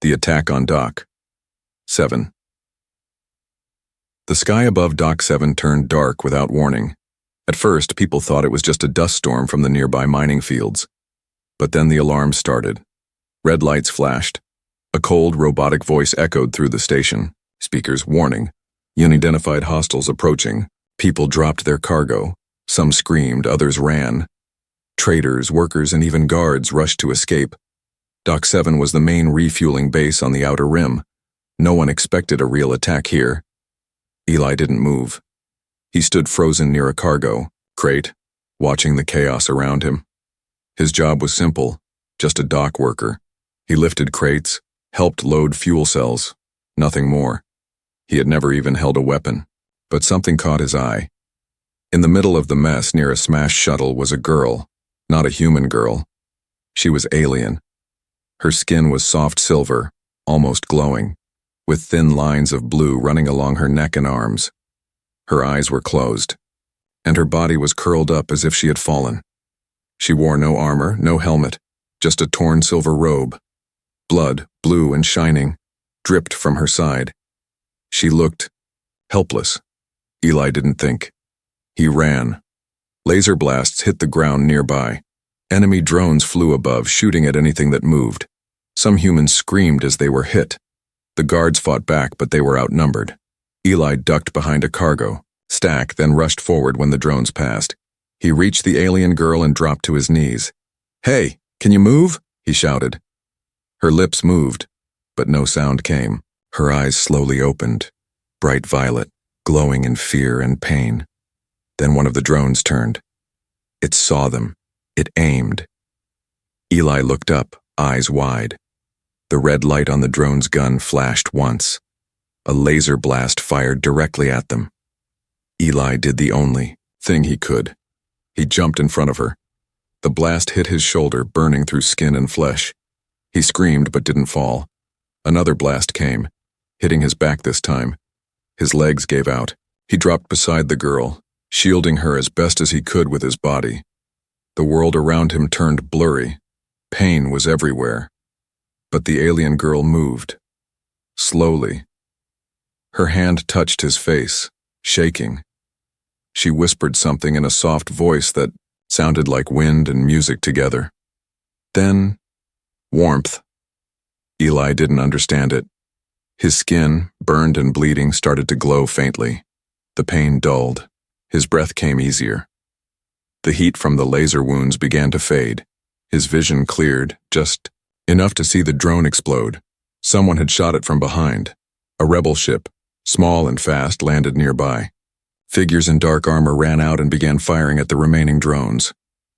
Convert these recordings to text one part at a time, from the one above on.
The attack on Dock 7. The sky above Dock 7 turned dark without warning. At first, people thought it was just a dust storm from the nearby mining fields. But then the alarms started. Red lights flashed. A cold, robotic voice echoed through the station. Speakers warning. Unidentified hostiles approaching. People dropped their cargo. Some screamed, others ran. Traders, workers, and even guards rushed to escape. Dock 7 was the main refueling base on the outer rim. No one expected a real attack here. Eli didn't move. He stood frozen near a cargo crate, watching the chaos around him. His job was simple, just a dock worker. He lifted crates, helped load fuel cells, nothing more. He had never even held a weapon. But something caught his eye. In the middle of the mess near a smashed shuttle was a girl, not a human girl. She was alien. Her skin was soft silver, almost glowing, with thin lines of blue running along her neck and arms. Her eyes were closed, and her body was curled up as if she had fallen. She wore no armor, no helmet, just a torn silver robe. Blood, blue and shining, dripped from her side. She looked helpless. Eli didn't think. He ran. Laser blasts hit the ground nearby. Enemy drones flew above, shooting at anything that moved. Some humans screamed as they were hit. The guards fought back, but they were outnumbered. Eli ducked behind a cargo stack, then rushed forward when the drones passed. He reached the alien girl and dropped to his knees. "Hey, can you move?" he shouted. Her lips moved, but no sound came. Her eyes slowly opened, bright violet, glowing in fear and pain. Then one of the drones turned. It saw them. It aimed. Eli looked up, eyes wide. The red light on the drone's gun flashed once. A laser blast fired directly at them. Eli did the only thing he could. He jumped in front of her. The blast hit his shoulder, burning through skin and flesh. He screamed but didn't fall. Another blast came, hitting his back this time. His legs gave out. He dropped beside the girl, shielding her as best as he could with his body. The world around him turned blurry. Pain was everywhere. But the alien girl moved. Slowly. Her hand touched his face, shaking. She whispered something in a soft voice that sounded like wind and music together. Then, warmth. Eli didn't understand it. His skin, burned and bleeding, started to glow faintly. The pain dulled. His breath came easier. The heat from the laser wounds began to fade. His vision cleared, just enough to see the drone explode. Someone had shot it from behind. A rebel ship, small and fast, landed nearby. Figures in dark armor ran out and began firing at the remaining drones.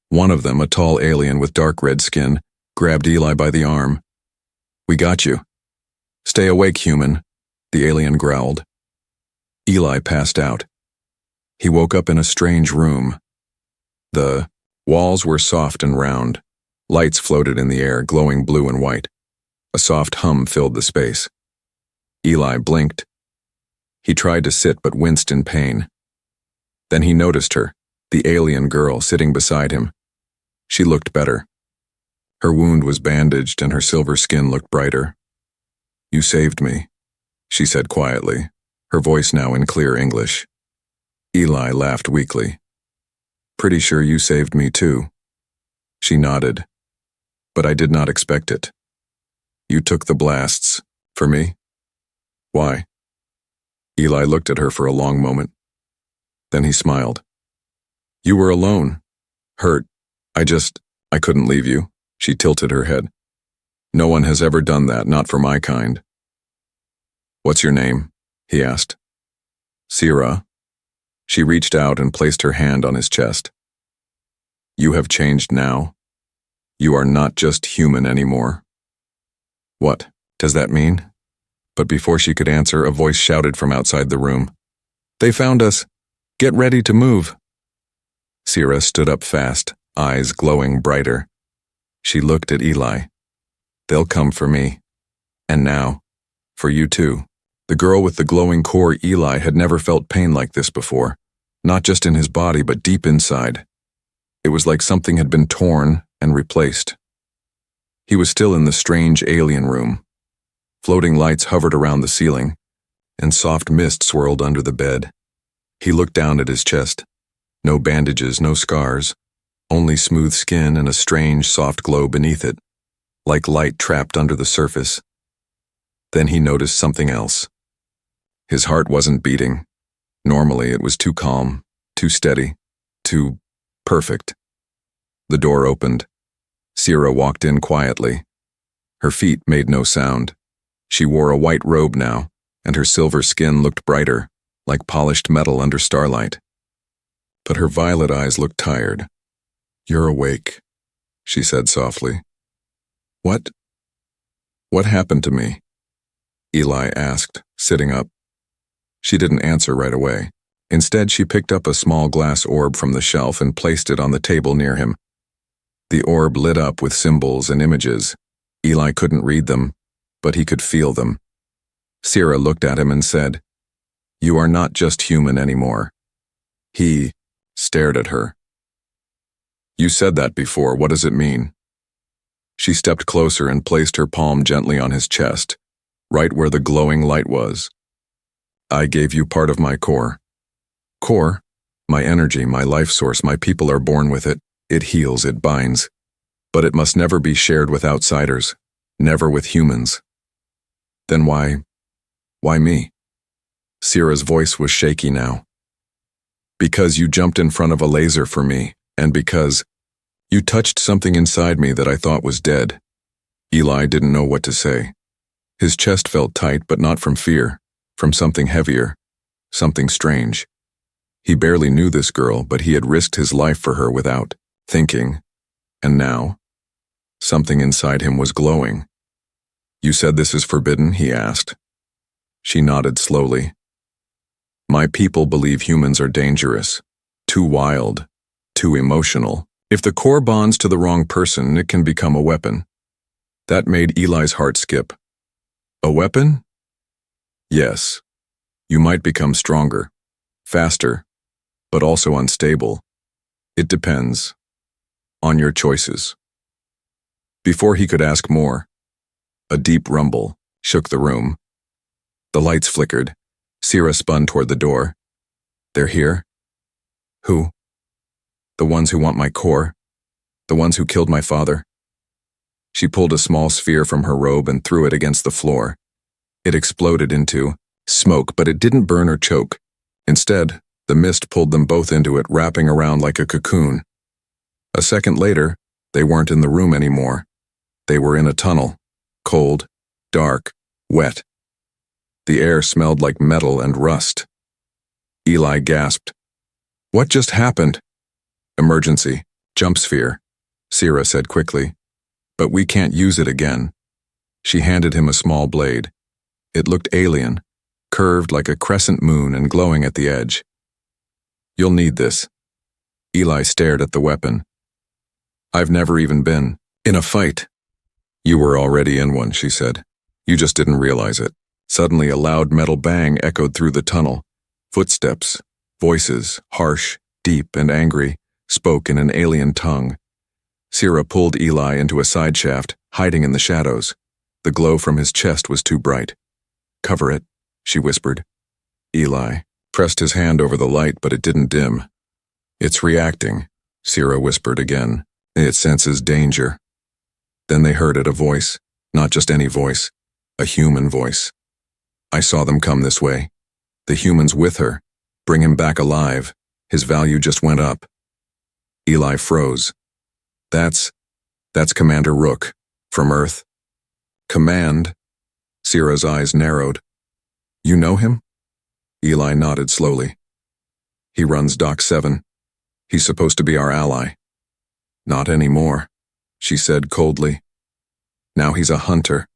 One of them, a tall alien with dark red skin, grabbed Eli by the arm. "We got you." "Stay awake, human," the alien growled. Eli passed out. He woke up in a strange room. The walls were soft and round. Lights floated in the air, glowing blue and white. A soft hum filled the space. Eli blinked. He tried to sit but winced in pain. Then he noticed her, the alien girl, sitting beside him. She looked better. Her wound was bandaged and her silver skin looked brighter. "You saved me," she said quietly, her voice now in clear English. Eli laughed weakly. "Pretty sure you saved me too." She nodded. "But I did not expect it. You took the blasts. For me? Why?" Eli looked at her for a long moment. Then he smiled. "You were alone. Hurt. I couldn't leave you." She tilted her head. "No one has ever done that, not for my kind." "What's your name?" he asked. "Sira." She reached out and placed her hand on his chest. "You have changed now. You are not just human anymore." "What does that mean?" But before she could answer, a voice shouted from outside the room. "They found us. Get ready to move." Sira stood up fast, eyes glowing brighter. She looked at Eli. "They'll come for me. And now, for you too." The girl with the glowing core, Eli, had never felt pain like this before. Not just in his body, but deep inside. It was like something had been torn and replaced. He was still in the strange alien room. Floating lights hovered around the ceiling, and soft mist swirled under the bed. He looked down at his chest. No bandages, no scars, only smooth skin and a strange, soft glow beneath it, like light trapped under the surface. Then he noticed something else. His heart wasn't beating. Normally, it was too calm, too steady, too perfect. The door opened. Sierra walked in quietly. Her feet made no sound. She wore a white robe now, and her silver skin looked brighter, like polished metal under starlight. But her violet eyes looked tired. "You're awake," she said softly. What happened to me?" Eli asked, sitting up. She didn't answer right away. Instead, she picked up a small glass orb from the shelf and placed it on the table near him. The orb lit up with symbols and images. Eli couldn't read them, but he could feel them. Sierra looked at him and said, "You are not just human anymore." He stared at her. "You said that before. What does it mean?" She stepped closer and placed her palm gently on his chest, right where the glowing light was. "I gave you part of my core. Core? My energy, my life source. My people are born with it. It heals, it binds. But it must never be shared with outsiders, never with humans." "Then why me?" Sierra's voice was shaky now. "Because you jumped in front of a laser for me, and because you touched something inside me that I thought was dead." Eli didn't know what to say. His chest felt tight, but not from fear, from something heavier, something strange. He barely knew this girl, but he had risked his life for her without thinking. And now, something inside him was glowing. "You said this is forbidden?" he asked. She nodded slowly. "My people believe humans are dangerous, too wild, too emotional. If the core bonds to the wrong person, it can become a weapon." That made Eli's heart skip. "A weapon?" "Yes. You might become stronger, faster, but also unstable. It depends on your choices." Before he could ask more, a deep rumble shook the room. The lights flickered. Sierra spun toward the door. "They're here?" "Who?" "The ones who want my core. The ones who killed my father." She pulled a small sphere from her robe and threw it against the floor. It exploded into smoke, but it didn't burn or choke. Instead, the mist pulled them both into it, wrapping around like a cocoon. A second later, they weren't in the room anymore. They were in a tunnel, cold, dark, wet. The air smelled like metal and rust. Eli gasped. "What just happened?" "Emergency. Jump sphere," Sierra said quickly. "But we can't use it again." She handed him a small blade. It looked alien, curved like a crescent moon and glowing at the edge. "You'll need this." Eli stared at the weapon. "I've never even been in a fight." "You were already in one," she said. "You just didn't realize it." Suddenly a loud metal bang echoed through the tunnel. Footsteps, voices, harsh, deep, and angry, spoke in an alien tongue. Sierra pulled Eli into a side shaft, hiding in the shadows. The glow from his chest was too bright. "Cover it," she whispered. Eli pressed his hand over the light, but it didn't dim. "It's reacting," Sierra whispered again. "It senses danger." Then they heard it, a voice, not just any voice, a human voice. "I saw them come this way. The humans with her. Bring him back alive. His value just went up." Eli froze. That's Commander Rook, from Earth." "Command?" Sierra's eyes narrowed. "You know him?" Eli nodded slowly. "He runs Dock 7. He's supposed to be our ally." "Not anymore," she said coldly. "Now he's a hunter,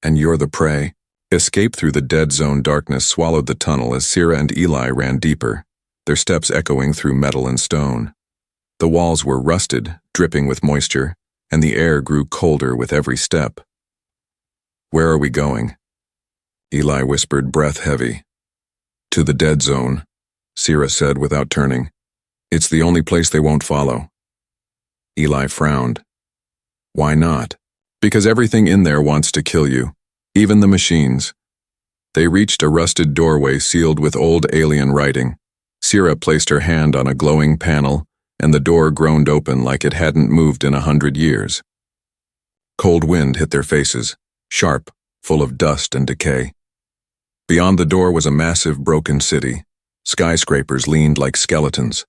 and you're the prey." Escape through the dead zone darkness swallowed the tunnel as Sierra and Eli ran deeper, their steps echoing through metal and stone. The walls were rusted, dripping with moisture, and the air grew colder with every step. "Where are we going?" Eli whispered, breath heavy. "To the dead zone," Sierra said without turning. "It's the only place they won't follow." Eli frowned. "Why not?" "Because everything in there wants to kill you. Even the machines. They reached a rusted doorway sealed with old alien writing. Sierra placed her hand on a glowing panel, and the door groaned open like it hadn't moved in 100 years. Cold wind hit their faces, sharp, full of dust and decay. Beyond the door was a massive broken city. Skyscrapers leaned like skeletons.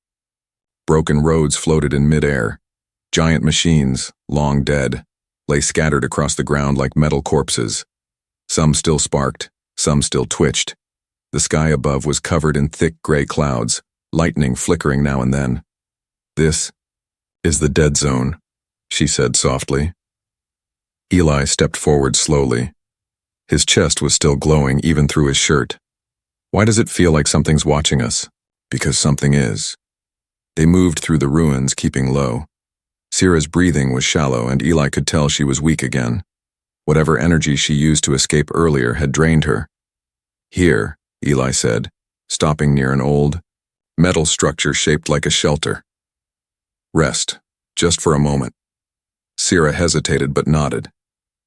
Broken roads floated in midair. Giant machines, long dead, lay scattered across the ground like metal corpses. Some still sparked, some still twitched. The sky above was covered in thick gray clouds, lightning flickering now and then. "This is the dead zone," she said softly. Eli stepped forward slowly. His chest was still glowing even through his shirt. "Why does it feel like something's watching us?" "Because something is." They moved through the ruins, keeping low. Sierra's breathing was shallow, and Eli could tell she was weak again. Whatever energy she used to escape earlier had drained her. "Here," Eli said, stopping near an old, metal structure shaped like a shelter. "Rest, just for a moment." Sierra hesitated but nodded.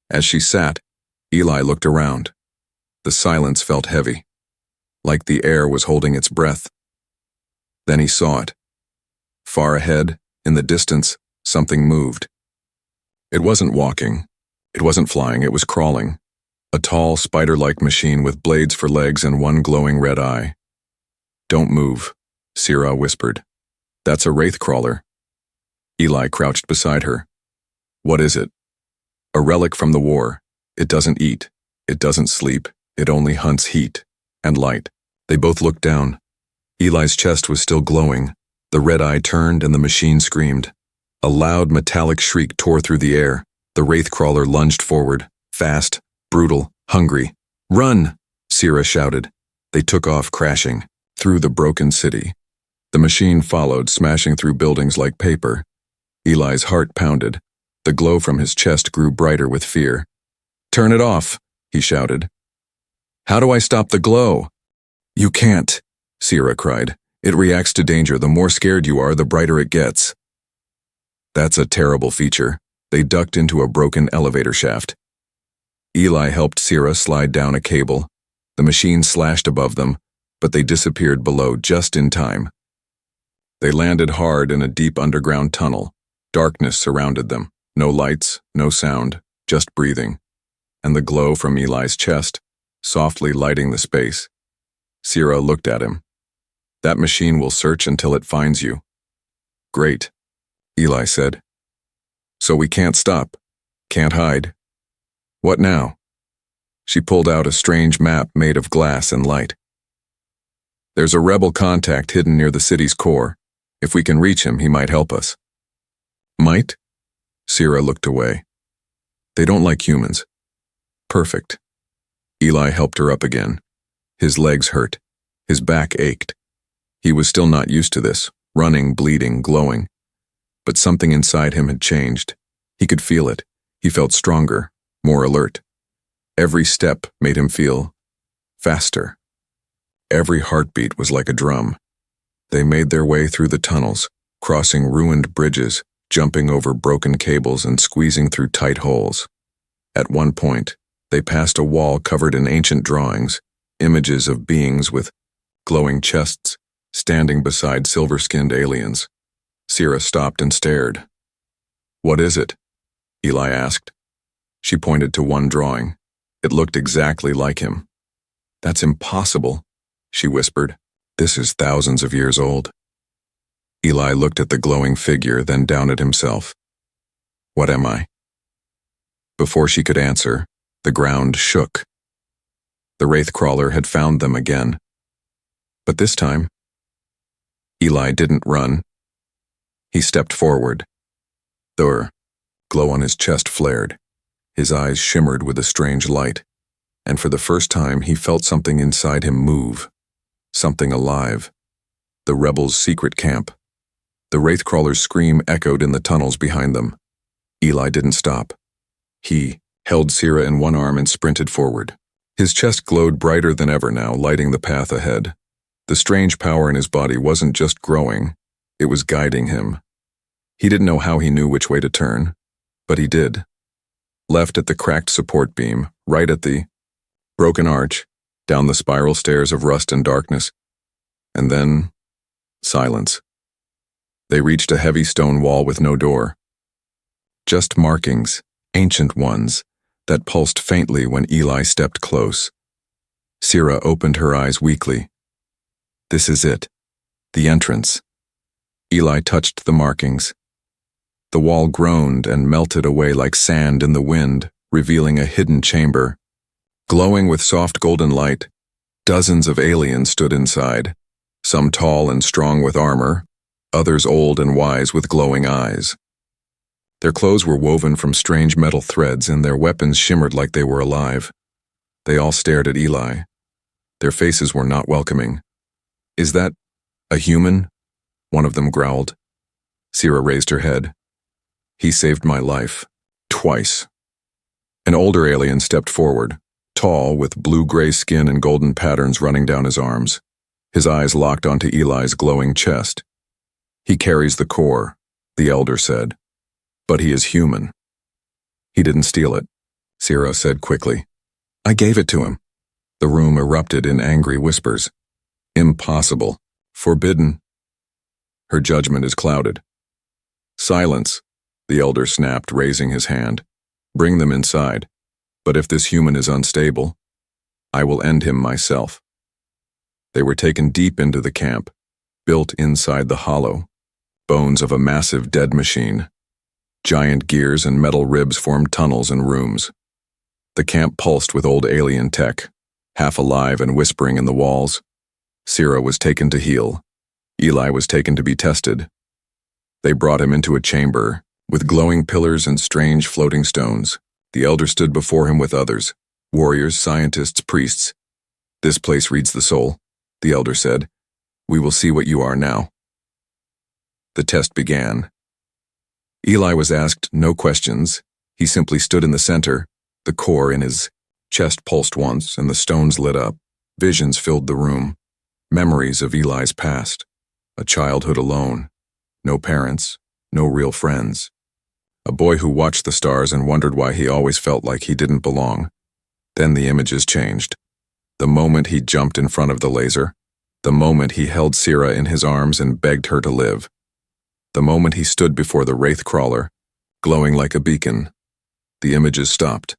As she sat, Eli looked around. The silence felt heavy, like the air was holding its breath. Then he saw it. Far ahead, in the distance, something moved. It wasn't walking. It wasn't flying, it was crawling. A tall, spider-like machine with blades for legs and one glowing red eye. "Don't move," Sierra whispered. "That's a wraith crawler." Eli crouched beside her. "What is it?" "A relic from the war. It doesn't eat. It doesn't sleep. It only hunts heat and light." They both looked down. Eli's chest was still glowing. The red eye turned and the machine screamed. A loud metallic shriek tore through the air. The wraith crawler lunged forward, fast, brutal, hungry. "Run!" Sierra shouted. They took off, crashing through the broken city. The machine followed, smashing through buildings like paper. Eli's heart pounded. The glow from his chest grew brighter with fear. "Turn it off," he shouted. "How do I stop the glow?" "You can't," Sierra cried. "It reacts to danger. The more scared you are, the brighter it gets." That's a terrible feature. They ducked into a broken elevator shaft. Eli helped Sierra slide down a cable. The machine slashed above them, but they disappeared below just in time. They landed hard in a deep underground tunnel. Darkness surrounded them. No lights, no sound, just breathing. And the glow from Eli's chest, softly lighting the space. Sierra looked at him. "That machine will search until it finds you." "Great," Eli said. "So we can't stop, can't hide. What now?" She pulled out a strange map made of glass and light. "There's a rebel contact hidden near the city's core. If we can reach him, he might help us." "Might?" Sierra looked away. "They don't like humans." "Perfect." Eli helped her up again. His legs hurt. His back ached. He was still not used to this, running, bleeding, glowing. But something inside him had changed. He could feel it. He felt stronger, more alert. Every step made him feel faster. Every heartbeat was like a drum. They made their way through the tunnels, crossing ruined bridges, jumping over broken cables and squeezing through tight holes. At one point, they passed a wall covered in ancient drawings, images of beings with glowing chests, standing beside silver-skinned aliens. Sierra stopped and stared. "What is it?" Eli asked. She pointed to one drawing. It looked exactly like him. "That's impossible," she whispered. "This is thousands of years old." Eli looked at the glowing figure, then down at himself. "What am I?" Before she could answer, the ground shook. The wraith crawler had found them again. But this time, Eli didn't run. He stepped forward. The glow on his chest flared. His eyes shimmered with a strange light, and for the first time he felt something inside him move. Something alive. The rebels' secret camp. The wraith crawler's scream echoed in the tunnels behind them. Eli didn't stop. He held Sierra in one arm and sprinted forward. His chest glowed brighter than ever now, lighting the path ahead. The strange power in his body wasn't just growing, it was guiding him. He didn't know how he knew which way to turn, but he did. left at the cracked support beam, right at the broken arch, down the spiral stairs of rust and darkness, and then silence. They reached a heavy stone wall with no door. Just markings, ancient ones, that pulsed faintly when Eli stepped close. Sira opened her eyes weakly. This is it. The entrance. Eli touched the markings. The wall groaned and melted away like sand in the wind, revealing a hidden chamber. Glowing with soft golden light, dozens of aliens stood inside, some tall and strong with armor, others old and wise with glowing eyes. Their clothes were woven from strange metal threads and their weapons shimmered like they were alive. They all stared at Eli. Their faces were not welcoming. Is that a human? One of them growled. Sira raised her head. He saved my life. Twice. An older alien stepped forward, tall, with blue-gray skin and golden patterns running down his arms. His eyes locked onto Eli's glowing chest. He carries the core, the elder said. But he is human. He didn't steal it, Sira said quickly. I gave it to him. The room erupted in angry whispers. Impossible. Forbidden. Her judgment is clouded. Silence, the elder snapped, raising his hand. Bring them inside. But if this human is unstable, I will end him myself. They were taken deep into the camp, built inside the hollow. Bones of a massive dead machine. Giant gears and metal ribs formed tunnels and rooms. The camp pulsed with old alien tech, half alive and whispering in the walls. Sira was taken to heal. Eli was taken to be tested. They brought him into a chamber, with glowing pillars and strange floating stones. The elder stood before him with others, warriors, scientists, priests. This place reads the soul, the elder said. We will see what you are now. The test began. Eli was asked no questions. He simply stood in the center. The core in his chest pulsed once, and the stones lit up. Visions filled the room. Memories of Eli's past. A childhood alone. No parents. No real friends. A boy who watched the stars and wondered why he always felt like he didn't belong. Then the images changed. The moment he jumped in front of the laser. The moment he held Sira in his arms and begged her to live. The moment he stood before the wraith crawler, glowing like a beacon. The images stopped.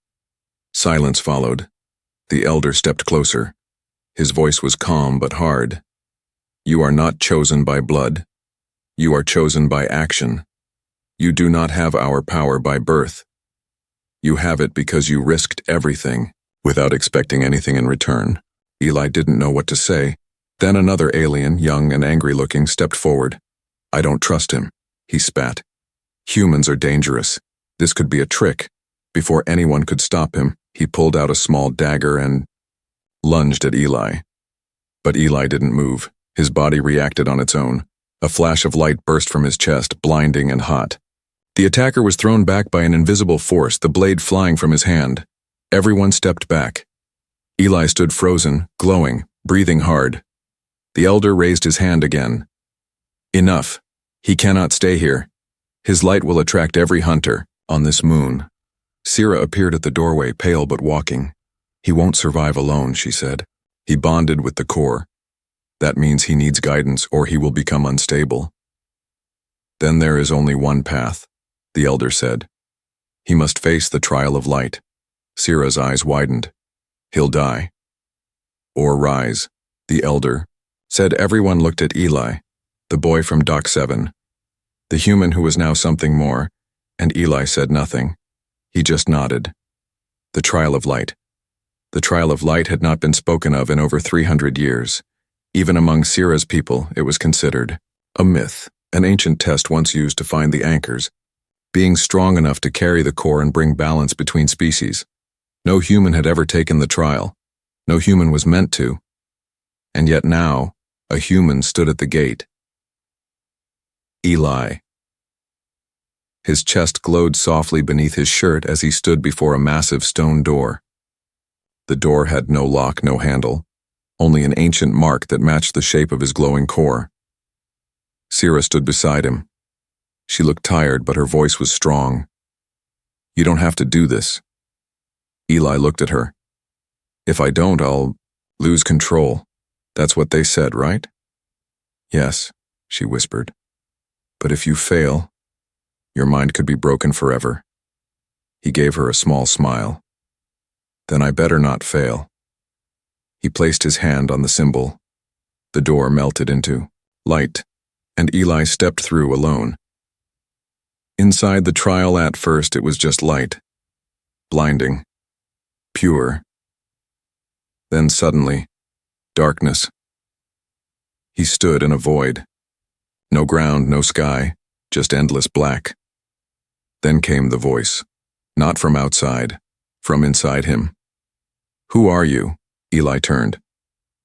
Silence followed. The elder stepped closer. His voice was calm but hard. You are not chosen by blood. You are chosen by action. You do not have our power by birth. You have it because you risked everything, without expecting anything in return. Eli didn't know what to say. Then another alien, young and angry-looking, stepped forward. I don't trust him, he spat. Humans are dangerous. This could be a trick. Before anyone could stop him, he pulled out a small dagger and lunged at Eli. But Eli didn't move. His body reacted on its own. A flash of light burst from his chest, blinding and hot. The attacker was thrown back by an invisible force, the blade flying from his hand. Everyone stepped back. Eli stood frozen, glowing, breathing hard. The elder raised his hand again. Enough. He cannot stay here. His light will attract every hunter on this moon. Sira appeared at the doorway, pale but walking. He won't survive alone, she said. He bonded with the core. That means he needs guidance or he will become unstable. Then there is only one path, the elder said. He must face the trial of light. Sira's eyes widened. He'll die. Or rise, the elder said. Everyone looked at Eli, the boy from Dock 7, the human who was now something more, and Eli said nothing. He just nodded. The trial of light. The trial of light had not been spoken of in over 300 years. Even among Sira's people, it was considered a myth, an ancient test once used to find the anchors, being strong enough to carry the core and bring balance between species. No human had ever taken the trial. No human was meant to. And yet now, a human stood at the gate. Eli. His chest glowed softly beneath his shirt as he stood before a massive stone door. The door had no lock, no handle, only an ancient mark that matched the shape of his glowing core. Sira stood beside him. She looked tired, but her voice was strong. You don't have to do this. Eli looked at her. If I don't, I'll lose control. That's what they said, right? Yes, she whispered. But if you fail, your mind could be broken forever. He gave her a small smile. Then I better not fail. He placed his hand on the symbol. The door melted into light, and Eli stepped through alone. Inside the trial at first it was just light, blinding, pure. Then suddenly, darkness. He stood in a void. No ground, no sky, just endless black. Then came the voice, not from outside, from inside him. Who are you? Eli turned.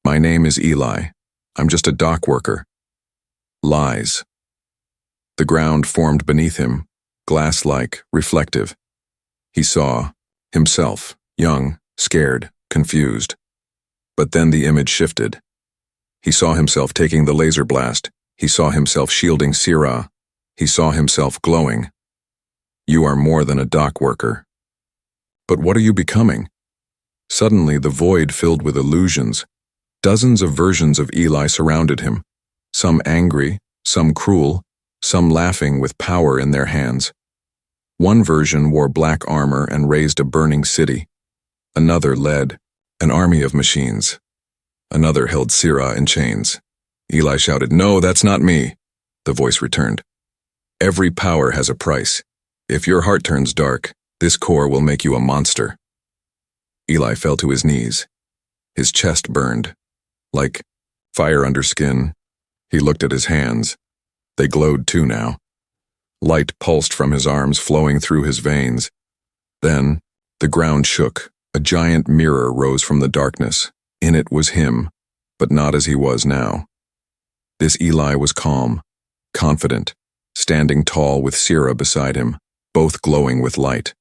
My name is Eli. I'm just a dock worker. Lies. The ground formed beneath him, glass-like, reflective. He saw himself, young, scared, confused. But then the image shifted. He saw himself taking the laser blast. He saw himself shielding Sira. He saw himself glowing. You are more than a dock worker. But what are you becoming? Suddenly the void filled with illusions. Dozens of versions of Eli surrounded him, some angry, some cruel, some laughing with power in their hands. One version wore black armor and raised a burning city. Another led an army of machines. Another held Sira in chains. Eli shouted, "No, that's not me." The voice returned. Every power has a price. If your heart turns dark, this core will make you a monster. Eli fell to his knees. His chest burned, like fire under skin. He looked at his hands. They glowed too now. Light pulsed from his arms, flowing through his veins. Then, the ground shook. A giant mirror rose from the darkness. In it was him, but not as he was now. This Eli was calm, confident, standing tall with Sira beside him, both glowing with light.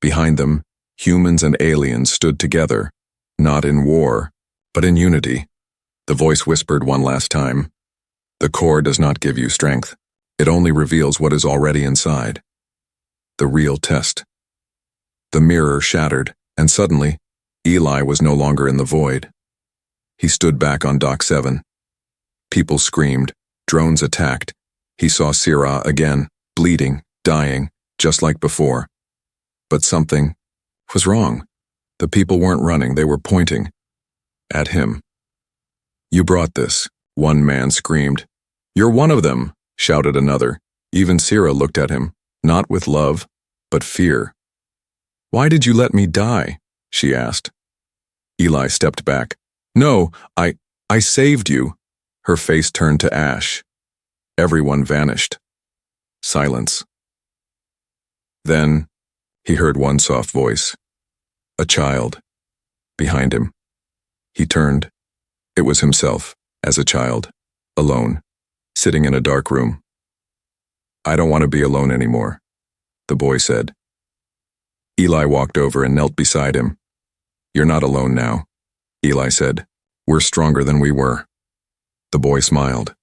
Behind them, humans and aliens stood together, not in war, but in unity. The voice whispered one last time, "The core does not give you strength. It only reveals what is already inside." The real test. The mirror shattered, and suddenly, Eli was no longer in the void. He stood back on Dock 7. People screamed, drones attacked. He saw Sira again, bleeding, dying, just like before. But something was wrong. The people weren't running, they were pointing at him. "You brought this," one man screamed. "You're one of them," shouted another. Even Sira looked at him, not with love, but fear. "Why did you let me die?" she asked. Eli stepped back. "No, I saved you." Her face turned to ash. Everyone vanished. Silence. Then, he heard one soft voice. A child. Behind him. He turned. It was himself, as a child, alone, sitting in a dark room. "I don't want to be alone anymore," the boy said. Eli walked over and knelt beside him. "You're not alone now," Eli said. "We're stronger than we were." The boy smiled.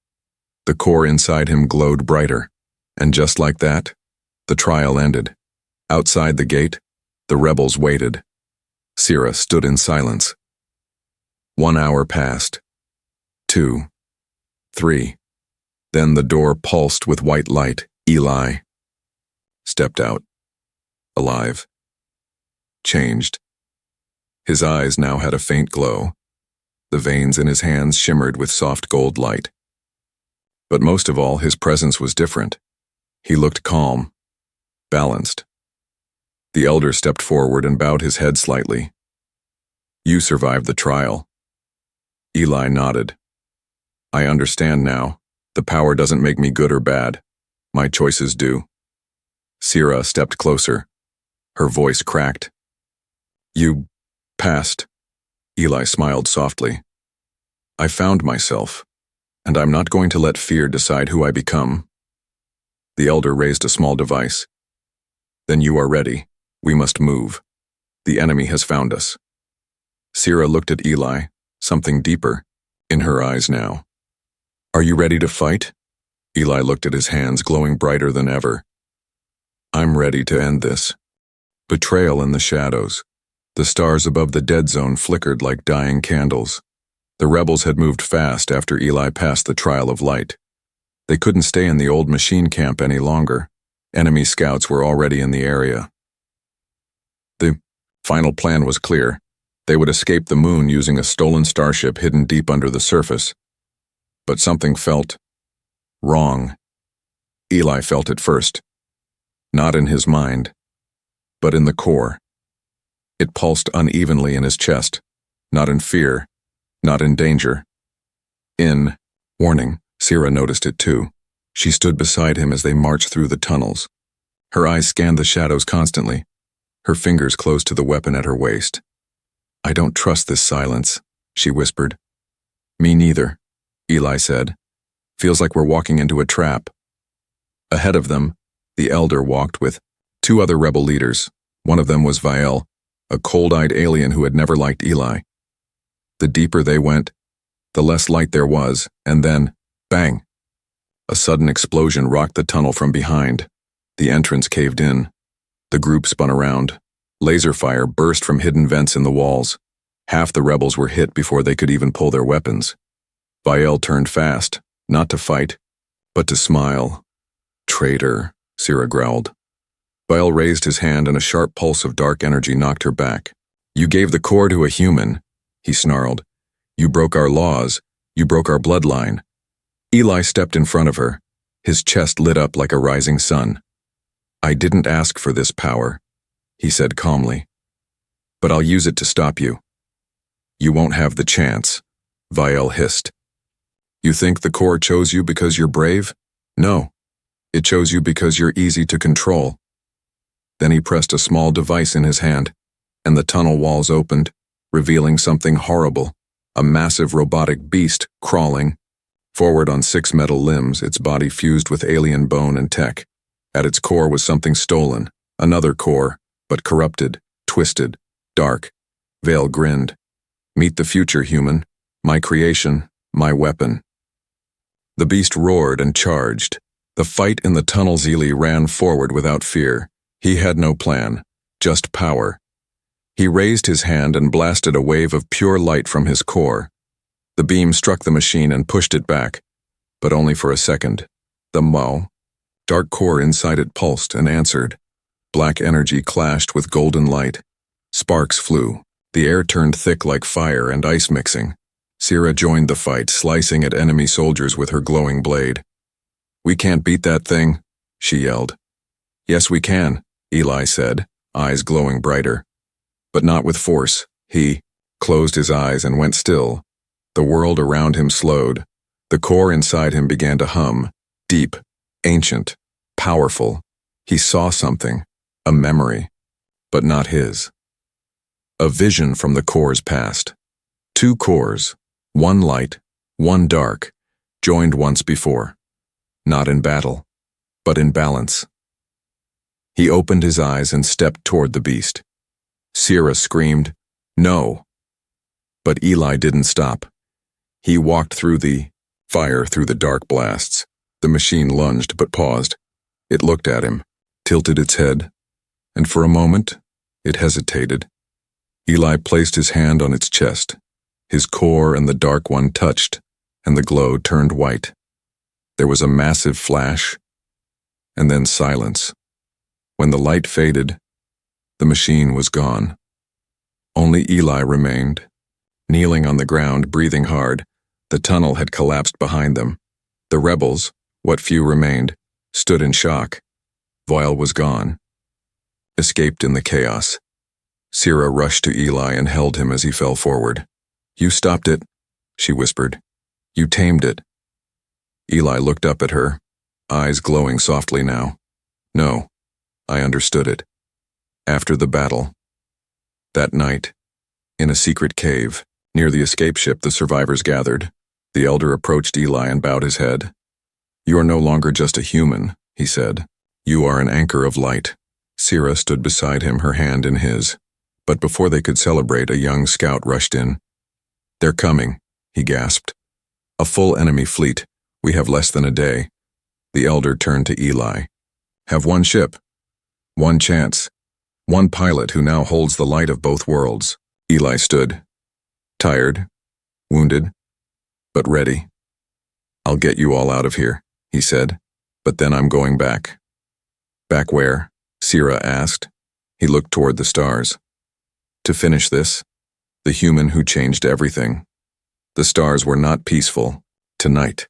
The core inside him glowed brighter, and just like that, the trial ended. Outside the gate, the rebels waited. Sira stood in silence. 1 hour passed. 2. 3. Then the door pulsed with white light. Eli stepped out. Alive. Changed. His eyes now had a faint glow. The veins in his hands shimmered with soft gold light. But most of all, his presence was different. He looked calm, balanced. The elder stepped forward and bowed his head slightly. "You survived the trial." Eli nodded. "I understand now. The power doesn't make me good or bad. My choices do." Sira stepped closer. Her voice cracked. "You passed." Eli smiled softly. "I found myself, and I'm not going to let fear decide who I become." The elder raised a small device. "Then you are ready. We must move. The enemy has found us." Sira looked at Eli, something deeper, in her eyes now. "Are you ready to fight?" Eli looked at his hands glowing brighter than ever. "I'm ready to end this." Betrayal in the shadows. The stars above the dead zone flickered like dying candles. The rebels had moved fast after Eli passed the trial of light. They couldn't stay in the old machine camp any longer. Enemy scouts were already in the area. The final plan was clear. They would escape the moon using a stolen starship hidden deep under the surface. But something felt wrong. Eli felt it first. Not in his mind, but in the core. It pulsed unevenly in his chest, not in fear, not in danger. In warning, Sira noticed it too. She stood beside him as they marched through the tunnels. Her eyes scanned the shadows constantly. Her fingers closed to the weapon at her waist. "I don't trust this silence," she whispered. "Me neither," Eli said. "Feels like we're walking into a trap." Ahead of them, the Elder walked with 2 other rebel leaders. One of them was Viel, a cold-eyed alien who had never liked Eli. The deeper they went, the less light there was, and then, bang! A sudden explosion rocked the tunnel from behind. The entrance caved in. The group spun around. Laser fire burst from hidden vents in the walls. Half the rebels were hit before they could even pull their weapons. Viel turned fast, not to fight, but to smile. "Traitor," Sira growled. Viel raised his hand and a sharp pulse of dark energy knocked her back. "You gave the core to a human," he snarled. "You broke our laws. You broke our bloodline." Eli stepped in front of her, his chest lit up like a rising sun. "I didn't ask for this power," he said calmly. "But I'll use it to stop you." "You won't have the chance," Viel hissed. "You think the core chose you because you're brave? No. It chose you because you're easy to control." Then he pressed a small device in his hand, and the tunnel walls opened, revealing something horrible, a massive robotic beast crawling forward on 6 metal limbs, its body fused with alien bone and tech. At its core was something stolen, another core, but corrupted, twisted, dark. Vale grinned. "Meet the future, human. My creation, my weapon." The beast roared and charged. The fight in the tunnel Zili ran forward without fear. He had no plan, just power. He raised his hand and blasted a wave of pure light from his core. The beam struck the machine and pushed it back, but only for a second. The dark core inside it pulsed and answered. Black energy clashed with golden light. Sparks flew. The air turned thick like fire and ice mixing. Sira joined the fight, slicing at enemy soldiers with her glowing blade. "We can't beat that thing," she yelled. "Yes, we can," Eli said, eyes glowing brighter. "But not with force." He closed his eyes and went still. The world around him slowed. The core inside him began to hum, deep, ancient, powerful. He saw something, a memory, but not his. A vision from the core's past. 2 cores, one light, one dark, joined once before. Not in battle, but in balance. He opened his eyes and stepped toward the beast. Sira screamed, "No!" But Eli didn't stop. He walked through the fire through the dark blasts. The machine lunged but paused. It looked at him, tilted its head, and for a moment, it hesitated. Eli placed his hand on its chest. His core and the dark one touched, and the glow turned white. There was a massive flash, and then silence. When the light faded, the machine was gone. Only Eli remained. Kneeling on the ground, breathing hard, the tunnel had collapsed behind them. The rebels, what few remained, stood in shock. Vial was gone. Escaped in the chaos. Sira rushed to Eli and held him as he fell forward. "You stopped it," she whispered. "You tamed it." Eli looked up at her, eyes glowing softly now. "No, I understood it. After the battle. That night, in a secret cave, near the escape ship the survivors gathered, the Elder approached Eli and bowed his head. "You are no longer just a human," he said. "You are an anchor of light." Sira stood beside him, her hand in his. But before they could celebrate, a young scout rushed in. "They're coming," he gasped. "A full enemy fleet. We have less than a day." The Elder turned to Eli. "Have one ship. One chance. One pilot who now holds the light of both worlds. Eli stood. Tired, wounded, but ready. I'll get you all out of here, he said, but then I'm going back. Back where? Sira asked. He looked toward the stars. To finish this, the human who changed everything. The stars were not peaceful. Tonight,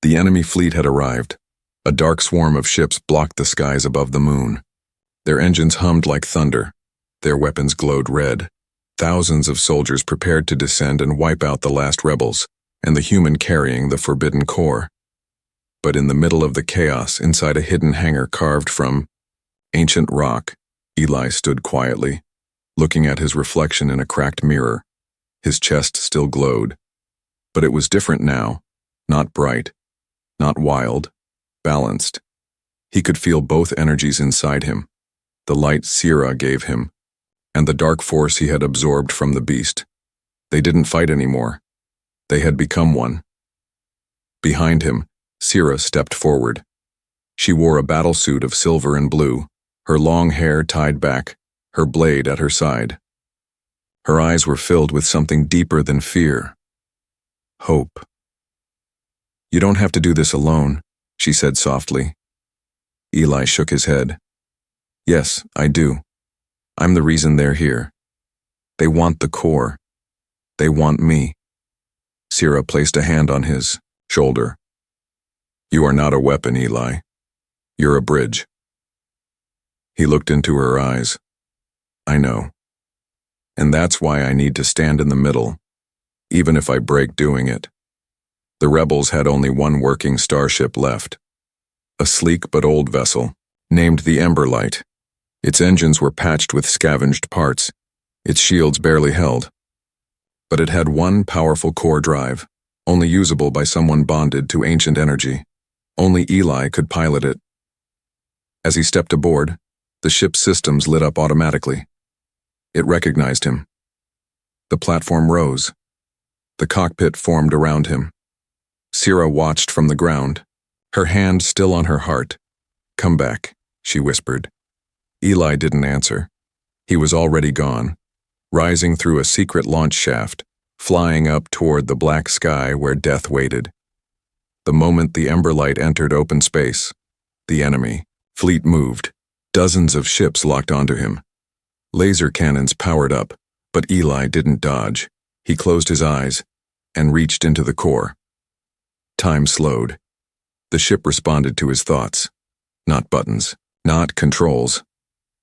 the enemy fleet had arrived. A dark swarm of ships blocked the skies above the moon. Their engines hummed like thunder. Their weapons glowed red. Thousands of soldiers prepared to descend and wipe out the last rebels, and the human carrying the forbidden core. But in the middle of the chaos, inside a hidden hangar carved from ancient rock, Eli stood quietly, looking at his reflection in a cracked mirror. His chest still glowed. But it was different now, not bright, not wild, balanced. He could feel both energies inside him, the light Sira gave him, and the dark force he had absorbed from the beast. They didn't fight anymore. They had become one. Behind him, Sira stepped forward. She wore a battle suit of silver and blue, her long hair tied back, her blade at her side. Her eyes were filled with something deeper than fear. Hope. You don't have to do this alone, she said softly. Eli shook his head. Yes, I do. I'm the reason they're here. They want the core. They want me. Sira placed a hand on his shoulder. You are not a weapon, Eli. You're a bridge. He looked into her eyes. I know. And that's why I need to stand in the middle, even if I break doing it. The rebels had only one working starship left. A sleek but old vessel, named the Emberlight. Its engines were patched with scavenged parts. Its shields barely held. But it had one powerful core drive, only usable by someone bonded to ancient energy. Only Eli could pilot it. As he stepped aboard, the ship's systems lit up automatically. It recognized him. The platform rose. The cockpit formed around him. Sira watched from the ground, her hand still on her heart. Come back, she whispered. Eli didn't answer. He was already gone, rising through a secret launch shaft, flying up toward the black sky where death waited. The moment the Emberlight entered open space, the enemy fleet moved. Dozens of ships locked onto him. Laser cannons powered up, but Eli didn't dodge. He closed his eyes and reached into the core. Time slowed. The ship responded to his thoughts. Not buttons, not controls.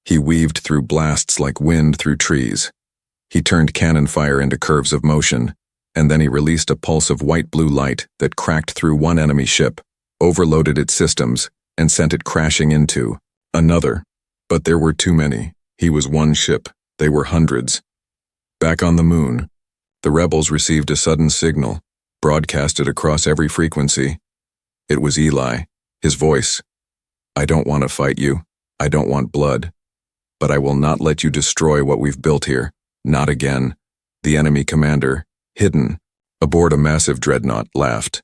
He weaved through blasts like wind through trees. He turned cannon fire into curves of motion, and then he released a pulse of white-blue light that cracked through one enemy ship, overloaded its systems, and sent it crashing into another. But there were too many. He was one ship. They were hundreds. Back on the moon, the rebels received a sudden signal, broadcasted across every frequency. It was Eli, his voice. I don't want to fight you. I don't want blood. But I will not let you destroy what we've built here. Not again. The enemy commander, hidden aboard a massive dreadnought, laughed.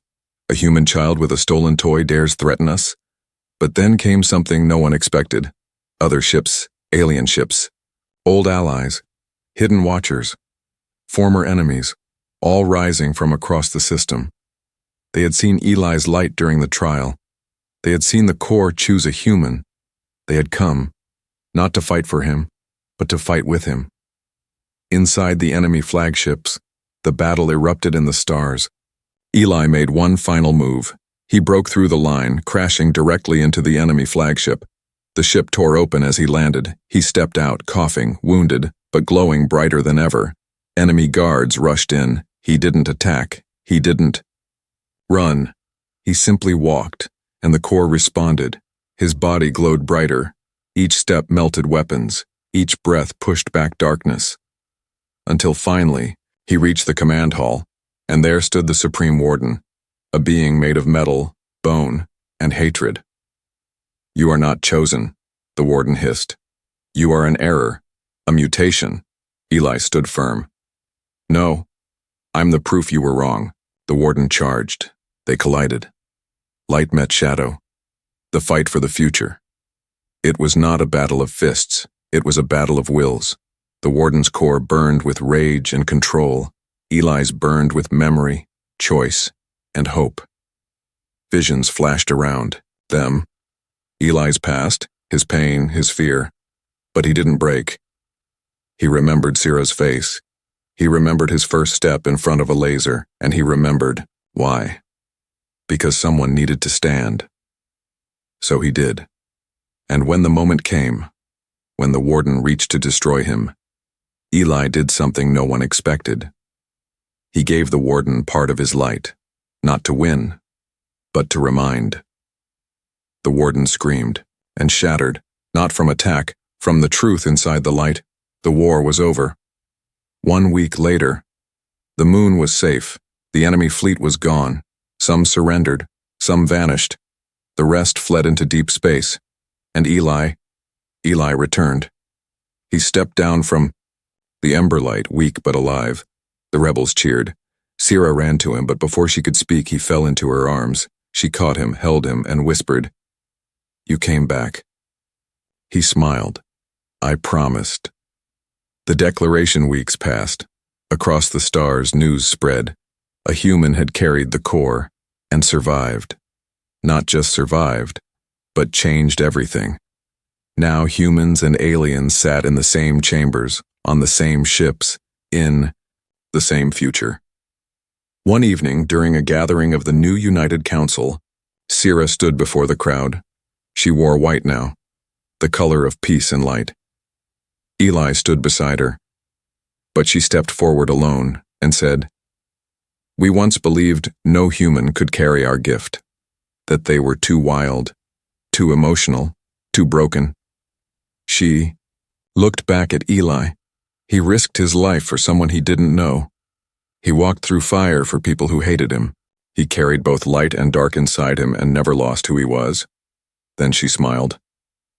A human child with a stolen toy dares threaten us? But then came something no one expected. Other ships, alien ships, old allies, hidden watchers, former enemies, all rising from across the system. They had seen Eli's light during the trial. They had seen the core choose a human. They had come, not to fight for him, but to fight with him. Inside the enemy flagships, the battle erupted in the stars. Eli made one final move. He broke through the line, crashing directly into the enemy flagship. The ship tore open as he landed. He stepped out, coughing, wounded, but glowing brighter than ever. Enemy guards rushed in. He didn't attack. He didn't run. He simply walked, and the core responded. His body glowed brighter. Each step melted weapons. Each breath pushed back darkness. Until finally, he reached the command hall, and there stood the Supreme Warden, a being made of metal, bone, and hatred. You are not chosen, the warden hissed. You are an error, a mutation. Eli stood firm. No, I'm the proof you were wrong, the warden charged. They collided. Light met shadow. The fight for the future. It was not a battle of fists. It was a battle of wills. The warden's core burned with rage and control. Eli's burned with memory, choice, and hope. Visions flashed around them. Eli's past, his pain, his fear. But he didn't break. He remembered Sira's face. He remembered his first step in front of a laser, and he remembered why. Because someone needed to stand. So he did. And when the moment came, when the warden reached to destroy him, Eli did something no one expected. He gave the warden part of his light, not to win, but to remind. The warden screamed and shattered, not from attack, from the truth inside the light. The war was over. 1 week later, the moon was safe. The enemy fleet was gone. Some surrendered, some vanished. The rest fled into deep space. And Eli returned. He stepped down from the ember light, weak but alive. The rebels cheered. Sira ran to him, but before she could speak, he fell into her arms. She caught him, held him, and whispered, "You came back." He smiled. "I promised." The declaration weeks passed. Across the stars, news spread. A human had carried the core and survived. Not just survived, but changed everything. Now humans and aliens sat in the same chambers, on the same ships, in the same future. One evening, during a gathering of the new United Council, Sira stood before the crowd. She wore white now, the color of peace and light. Eli stood beside her, but she stepped forward alone and said, "We once believed no human could carry our gift, that they were too wild, too emotional, too broken." She looked back at Eli. He risked his life for someone he didn't know. He walked through fire for people who hated him. He carried both light and dark inside him and never lost who he was. Then she smiled.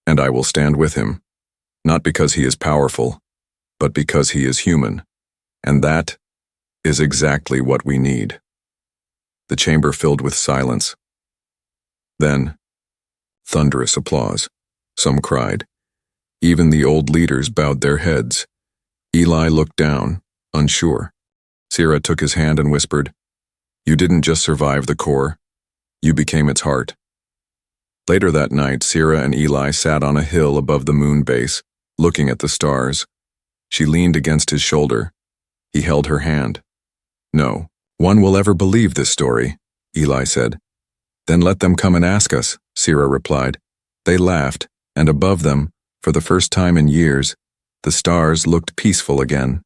"And I will stand with him, not because he is powerful, but because he is human. And that is exactly what we need." The chamber filled with silence. Then, thunderous applause. Some cried. Even the old leaders bowed their heads. Eli looked down, unsure. Sira took his hand and whispered, "You didn't just survive the core, you became its heart." Later that night, Sira and Eli sat on a hill above the moon base, looking at the stars. She leaned against his shoulder. He held her hand. "No one will ever believe this story," Eli said. "Then let them come and ask us," Sira replied. They laughed, and above them, for the first time in years, the stars looked peaceful again.